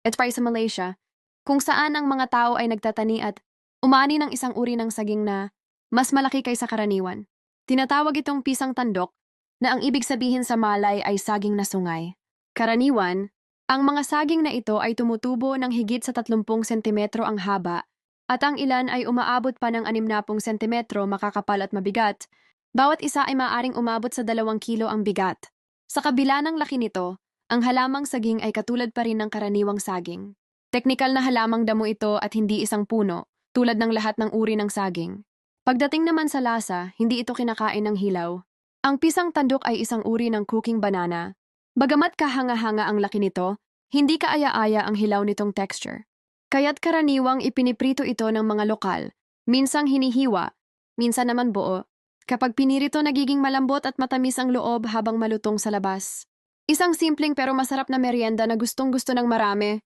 Ito ay sa Malaysia, kung saan ang mga tao ay nagtatani at umani ng isang uri ng saging na mas malaki kaysa karaniwan. Tinatawag itong pisang tandok na ang ibig sabihin sa Malay ay saging na sungay. Karaniwan, ang mga saging na ito ay tumutubo ng higit sa 30 sentimetro ang haba at ang ilan ay umaabot pa ng 60 sentimetro makakapal at mabigat. Bawat isa ay maaring umabot sa 2 kilo ang bigat. Sa kabila ng laki nito, ang halamang saging ay katulad pa rin ng karaniwang saging. Teknikal na halamang damo ito at hindi isang puno, tulad ng lahat ng uri ng saging. Pagdating naman sa lasa, hindi ito kinakain ng hilaw. Ang pisang tandok ay isang uri ng cooking banana. Bagamat kahanga-hanga ang laki nito, hindi kaaya-aya ang hilaw nitong texture. Kaya't karaniwang ipiniprito ito ng mga lokal, minsang hinihiwa, minsan naman buo. Kapag pinirito nagiging malambot at matamis ang loob habang malutong sa labas. Isang simpleng pero masarap na merienda na gustong-gusto ng marami.